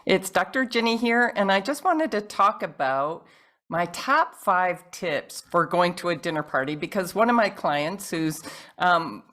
It's Dr. Ginny here, and I just wanted to talk about my top 5 tips for going to a dinner party, because one of my clients who's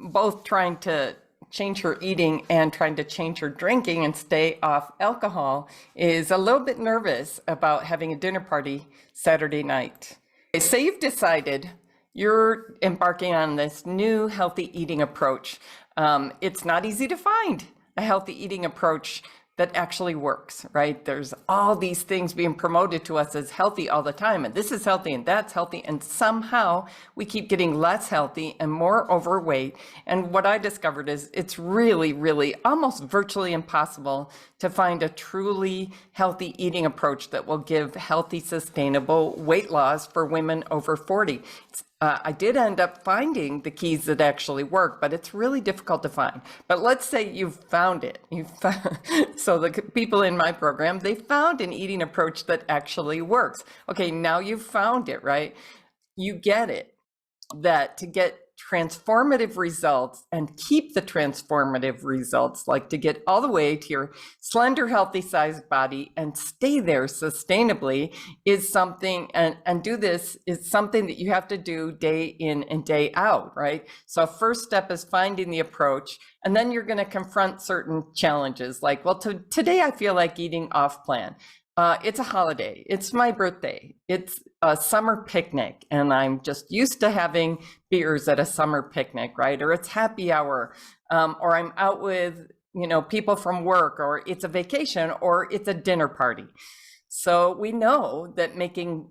both trying to change her eating and trying to change her drinking and stay off alcohol is a little bit nervous about having a dinner party Saturday night. Say you've decided you're embarking on this new healthy eating approach. It's not easy to find a healthy eating approach that actually works, right? There's all these things being promoted to us as healthy all the time, and this is healthy and that's healthy, and somehow we keep getting less healthy and more overweight. And what I discovered is it's really almost virtually impossible to find a truly healthy eating approach that will give healthy, sustainable weight loss for women over 40. I did end up finding the keys that actually work, but it's really difficult to find. But let's say you've found it. So the people in my program, they found an eating approach that actually works. Okay, now you've found it, right? You get it, that to get transformative results and keep the transformative results, like to get all the way to your slender, healthy sized body and stay there sustainably, is something, and do this is something that you have to do day in and day out, right? So first step is finding the approach, and then you're going to confront certain challenges like, well, today I feel like eating off plan. It's a holiday, it's my birthday, it's a summer picnic, and I'm just used to having beers at a summer picnic, right? Or it's happy hour, or I'm out with, people from work, or it's a vacation, or it's a dinner party. So we know that making,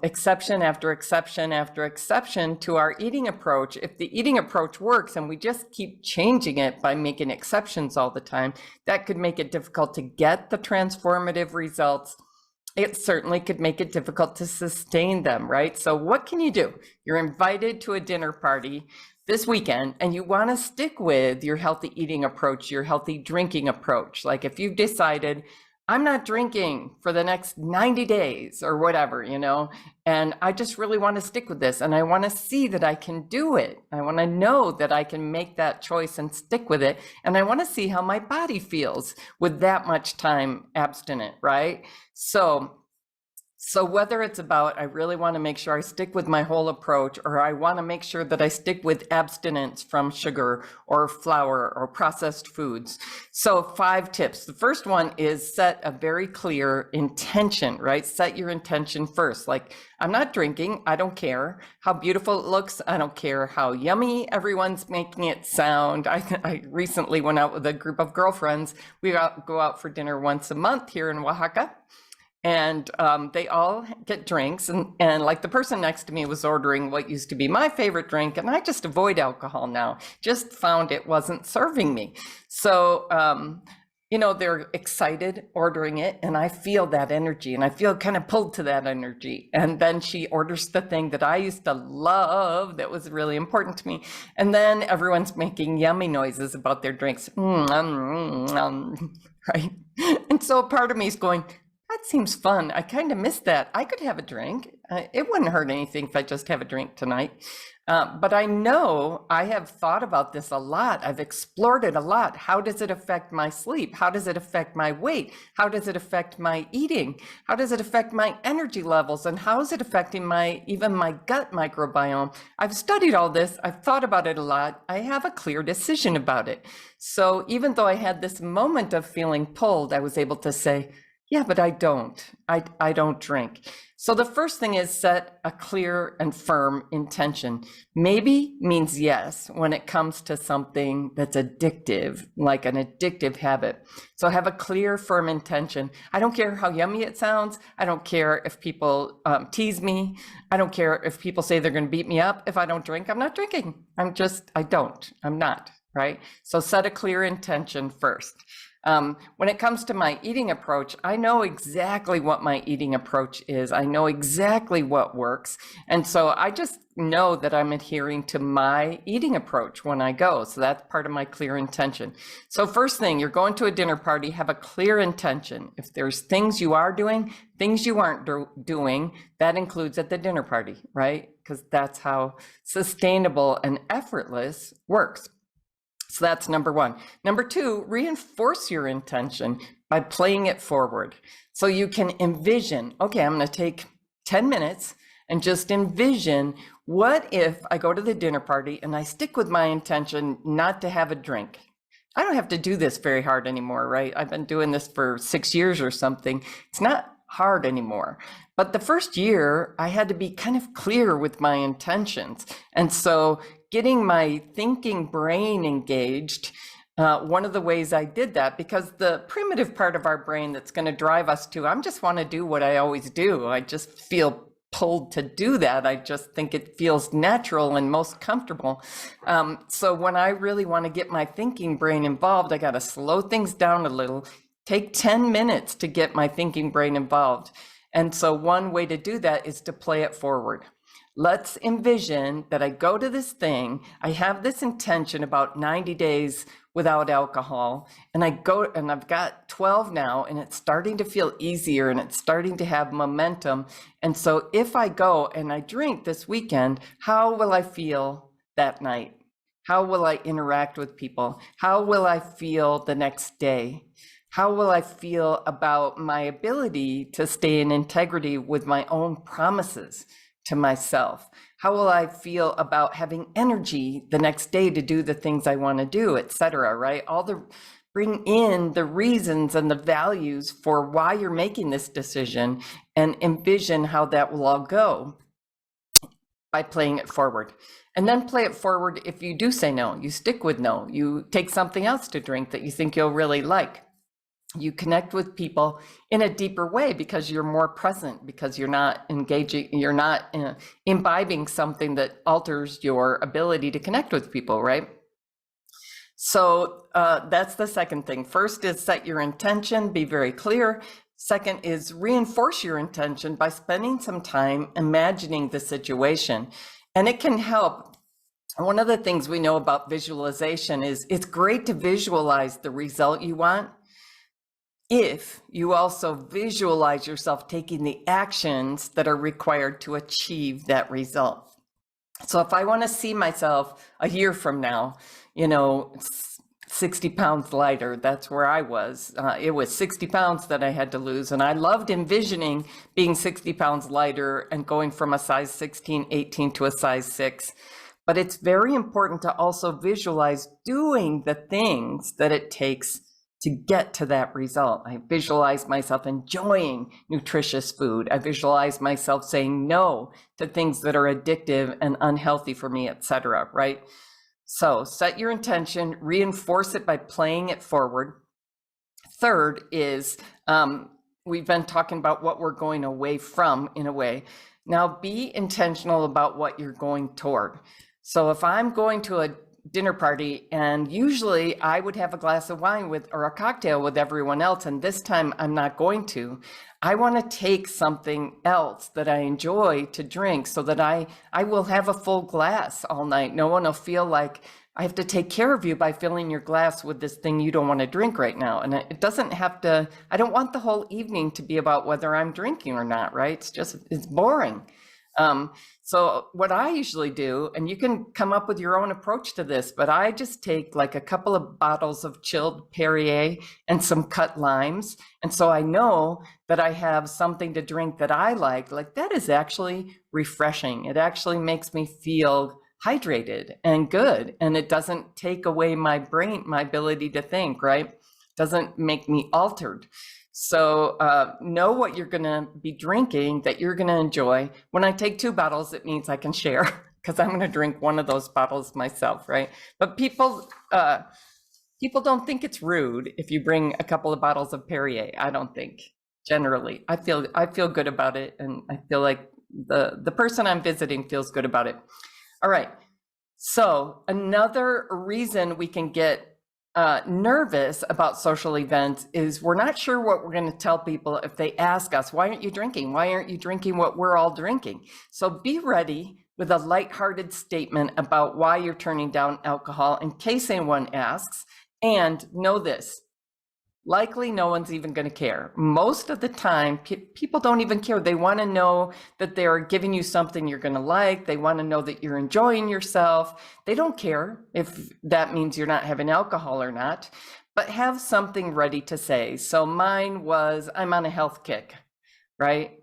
exception after exception after exception to our eating approach, if the eating approach works and we just keep changing it by making exceptions all the time, that could make it difficult to get the transformative results. It certainly could make it difficult to sustain them, right? So what can you do? You're invited to a dinner party this weekend and you want to stick with your healthy eating approach, your healthy drinking approach. Like if you've decided, I'm not drinking for the next 90 days or whatever, and I just really want to stick with this, and I want to see that I can do it. I want to know that I can make that choice and stick with it. And I want to see how my body feels with that much time abstinent, right? So whether it's about, I really want to make sure I stick with my whole approach, or I want to make sure that I stick with abstinence from sugar or flour or processed foods. So 5 tips. The first one is set a very clear intention, right? Set your intention first. Like, I'm not drinking. I don't care how beautiful it looks. I don't care how yummy everyone's making it sound. I recently went out with a group of girlfriends. We go out for dinner once a month here in Oaxaca. And they all get drinks, and like the person next to me was ordering what used to be my favorite drink, and I just avoid alcohol now, just found it wasn't serving me. So, they're excited ordering it, and I feel that energy, and I feel kind of pulled to that energy. And then she orders the thing that I used to love that was really important to me. And then everyone's making yummy noises about their drinks, right? And so part of me is going, that seems fun. I kind of miss that. I could have a drink. It wouldn't hurt anything if I just have a drink tonight. But I know I have thought about this a lot. I've explored it a lot. How does it affect my sleep? How does it affect my weight? How does it affect my eating? How does it affect my energy levels? And how is it affecting even my gut microbiome? I've studied all this. I've thought about it a lot. I have a clear decision about it. So even though I had this moment of feeling pulled, I was able to say, yeah, but I don't. I don't drink. So the first thing is set a clear and firm intention. Maybe means yes when it comes to something that's addictive, like an addictive habit. So have a clear, firm intention. I don't care how yummy it sounds. I don't care if people tease me. I don't care if people say they're going to beat me up. If I don't drink, I'm not drinking. I'm not, right? So set a clear intention first. When it comes to my eating approach, I know exactly what my eating approach is. I know exactly what works. And so I just know that I'm adhering to my eating approach when I go. So that's part of my clear intention. So first thing, you're going to a dinner party, have a clear intention. If there's things you are doing, things you aren't doing, that includes at the dinner party, right? Because that's how sustainable and effortless works. So that's number one. Number two, reinforce your intention by playing it forward. So you can envision, okay, I'm going to take 10 minutes and just envision, what if I go to the dinner party and I stick with my intention not to have a drink? I don't have to do this very hard anymore, right? I've been doing this for 6 years or something. It's not hard anymore. But the first year, I had to be kind of clear with my intentions. And so getting my thinking brain engaged, one of the ways I did that, because the primitive part of our brain that's going to drive us to, I just want to do what I always do. I just feel pulled to do that. I just think it feels natural and most comfortable. So when I really want to get my thinking brain involved, I got to slow things down a little, take 10 minutes to get my thinking brain involved. And so one way to do that is to play it forward. Let's envision that I go to this thing, I have this intention about 90 days without alcohol, and I go and I've got 12 now, and it's starting to feel easier and it's starting to have momentum. And so if I go and I drink this weekend, how will I feel that night? How will I interact with people? How will I feel the next day? How will I feel about my ability to stay in integrity with my own promises to myself? How will I feel about having energy the next day to do the things I want to do, etc., right? Bring in the reasons and the values for why you're making this decision, and envision how that will all go by playing it forward. And then play it forward if you do say no. You stick with no. You take something else to drink that you think you'll really like. You connect with people in a deeper way because you're more present, because you're not engaging, you're not imbibing something that alters your ability to connect with people, right? So that's the second thing. First is set your intention, be very clear. Second is reinforce your intention by spending some time imagining the situation. And it can help. One of the things we know about visualization is it's great to visualize the result you want, if you also visualize yourself taking the actions that are required to achieve that result. So if I want to see myself a year from now, 60 pounds lighter, that's where I was. It was 60 pounds that I had to lose. And I loved envisioning being 60 pounds lighter and going from a size 16, 18 to a size 6. But it's very important to also visualize doing the things that it takes to get to that result. I visualize myself enjoying nutritious food. I visualize myself saying no to things that are addictive and unhealthy for me, etc., right? So set your intention, reinforce it by playing it forward. Third is, we've been talking about what we're going away from in a way. Now be intentional about what you're going toward. So if I'm going to a dinner party, and usually I would have a glass of wine or a cocktail with everyone else, and this time I'm not going to. I want to take something else that I enjoy to drink so that I will have a full glass all night. No one will feel like I have to take care of you by filling your glass with this thing you don't want to drink right now. And it doesn't have to, I don't want the whole evening to be about whether I'm drinking or not, right? It's boring. So what I usually do, and you can come up with your own approach to this, but I just take like a couple of bottles of chilled Perrier and some cut limes. And so I know that I have something to drink that I like that is actually refreshing. It actually makes me feel hydrated and good. And it doesn't take away my brain, my ability to think, right? Doesn't make me altered. So know what you're going to be drinking that you're going to enjoy. When I take 2 bottles, it means I can share because I'm going to drink one of those bottles myself, right? But people don't think it's rude if you bring a couple of bottles of Perrier. I don't think. Generally, I feel good about it, and I feel like the person I'm visiting feels good about it. All right. So another reason we can get nervous about social events is we're not sure what we're going to tell people if they ask us, why aren't you drinking? Why aren't you drinking what we're all drinking? So be ready with a lighthearted statement about why you're turning down alcohol in case anyone asks. And know this, likely no one's even going to care. Most of the time, people don't even care. They want to know that they're giving you something you're going to like. They want to know that you're enjoying yourself. They don't care if that means you're not having alcohol or not, but have something ready to say. So mine was, I'm on a health kick, right?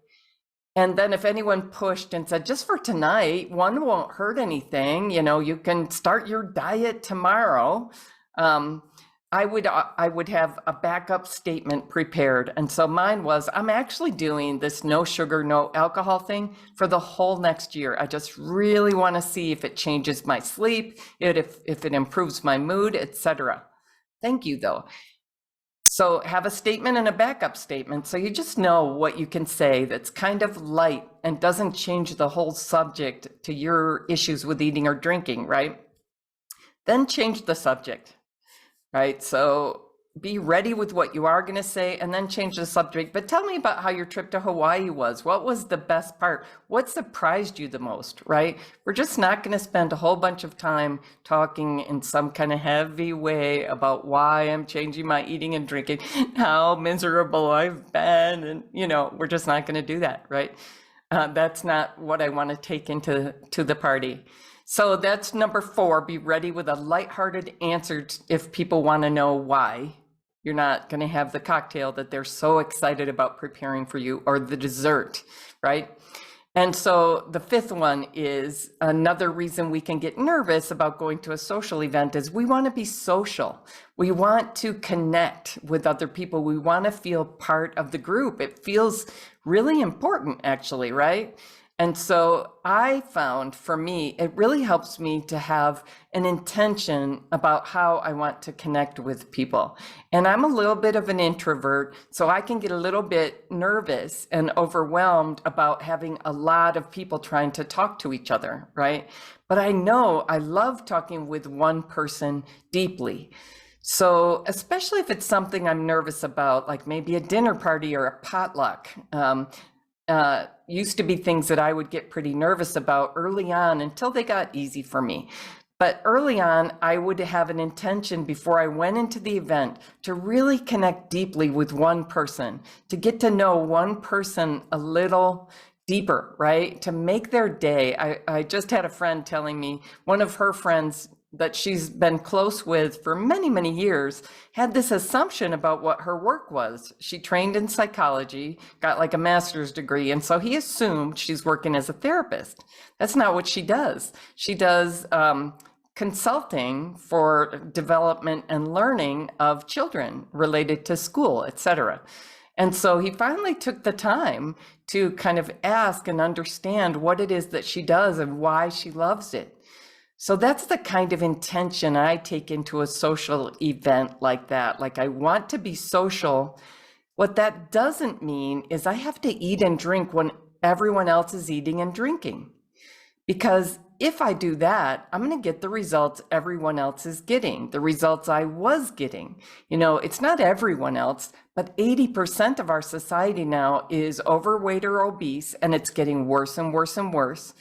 And then if anyone pushed and said, just for tonight, one won't hurt anything, you can start your diet tomorrow. I would have a backup statement prepared. And so mine was, I'm actually doing this no sugar, no alcohol thing for the whole next year. I just really want to see if it changes my sleep, if it improves my mood, etc. Thank you, though. So have a statement and a backup statement. So you just know what you can say that's kind of light and doesn't change the whole subject to your issues with eating or drinking, right? Then change the subject, right? So be ready with what you are going to say and then change the subject. But tell me about how your trip to Hawaii was. What was the best part? What surprised you the most, right? We're just not going to spend a whole bunch of time talking in some kind of heavy way about why I'm changing my eating and drinking, how miserable I've been. And, we're just not going to do that, right? That's not what I want to take into the party. So that's number 4, be ready with a lighthearted answer if people want to know why. You're not going to have the cocktail that they're so excited about preparing for you or the dessert, right? And so the 5th one is another reason we can get nervous about going to a social event is we want to be social. We want to connect with other people. We want to feel part of the group. It feels really important, actually, right? And so I found for me, it really helps me to have an intention about how I want to connect with people. And I'm a little bit of an introvert, so I can get a little bit nervous and overwhelmed about having a lot of people trying to talk to each other, right? But I know I love talking with one person deeply. So especially if it's something I'm nervous about, like maybe a dinner party or a potluck, used to be things that I would get pretty nervous about early on until they got easy for me. But early on, I would have an intention before I went into the event to really connect deeply with one person, to get to know one person a little deeper, right? To make their day. I just had a friend telling me one of her friends that she's been close with for many, many years had this assumption about what her work was. She trained in psychology, got like a master's degree, and so he assumed she's working as a therapist. That's not what she does. She does consulting for development and learning of children related to school, etc. And so he finally took the time to kind of ask and understand what it is that she does and why she loves it. So that's the kind of intention I take into a social event like that. Like, I want to be social. What that doesn't mean is I have to eat and drink when everyone else is eating and drinking. Because if I do that, I'm going to get the results everyone else is getting, the results I was getting. It's not everyone else, but 80% of our society now is overweight or obese, and it's getting worse and worse and worse.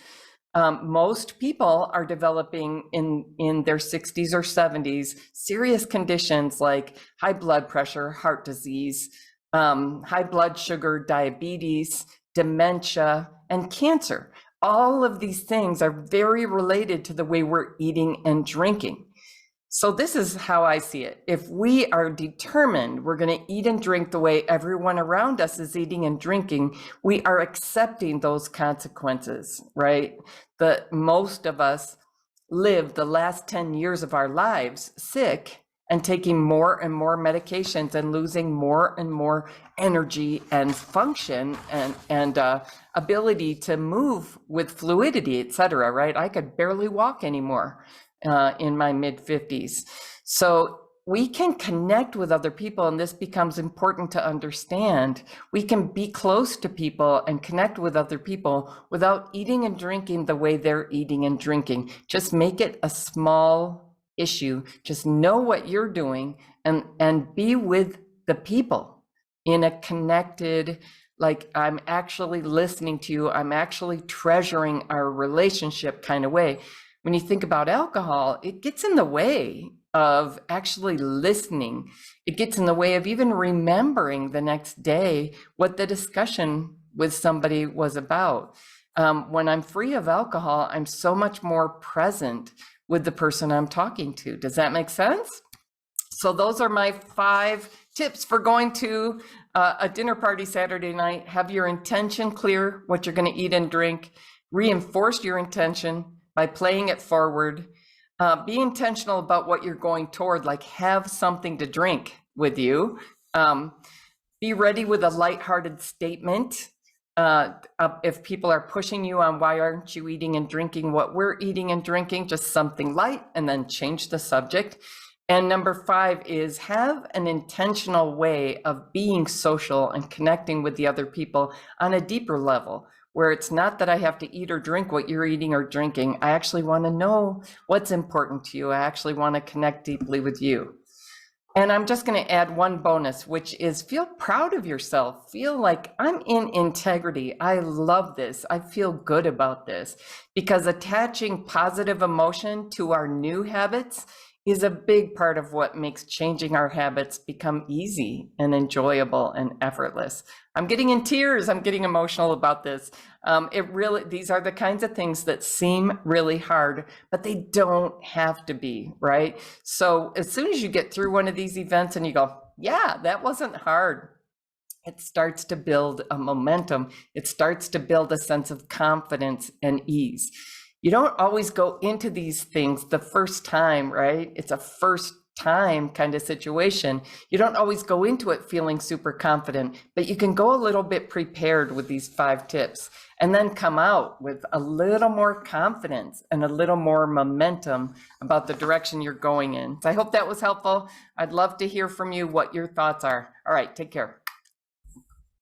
Most people are developing in their 60s or 70s serious conditions like high blood pressure, heart disease, high blood sugar, diabetes, dementia, and cancer. All of these things are very related to the way we're eating and drinking. So this is how I see it. If we are determined we're going to eat and drink the way everyone around us is eating and drinking, we are accepting those consequences, right? That most of us live the last 10 years of our lives sick and taking more and more medications and losing more and more energy and function and ability to move with fluidity, et cetera, right? I could barely walk anymore in my mid-50s. So we can connect with other people, and this becomes important to understand. We can be close to people and connect with other people without eating and drinking the way they're eating and drinking. Just make it a small issue. Just know what you're doing and be with the people in a connected, like, I'm actually listening to you, I'm actually treasuring our relationship kind of way. When you think about alcohol, it gets in the way of actually listening. It gets in the way of even remembering the next day what the discussion with somebody was about. When I'm free of alcohol, I'm so much more present with the person I'm talking to. Does that make sense? So those are my 5 tips for going to a dinner party Saturday night. Have your intention clear, what you're going to eat and drink. Reinforce your intention by playing it forward. Be intentional about what you're going toward, like have something to drink with you. Be ready with a lighthearted statement. If people are pushing you on why aren't you eating and drinking what we're eating and drinking, just something light, and then change the subject. And number 5 is have an intentional way of being social and connecting with the other people on a deeper level, where it's not that I have to eat or drink what you're eating or drinking. I actually want to know what's important to you. I actually want to connect deeply with you. And I'm just going to add one bonus, which is feel proud of yourself. Feel like I'm in integrity. I love this. I feel good about this, because attaching positive emotion to our new habits is a big part of what makes changing our habits become easy and enjoyable and effortless. I'm getting in tears. I'm getting emotional about this. These are the kinds of things that seem really hard, but they don't have to be, right? So as soon as you get through one of these events and you go, yeah, that wasn't hard, it starts to build a momentum. It starts to build a sense of confidence and ease. You don't always go into these things the first time, right? It's a first time kind of situation. You don't always go into it feeling super confident, but you can go a little bit prepared with these 5 tips and then come out with a little more confidence and a little more momentum about the direction you're going in. So I hope that was helpful. I'd love to hear from you what your thoughts are. All right, take care.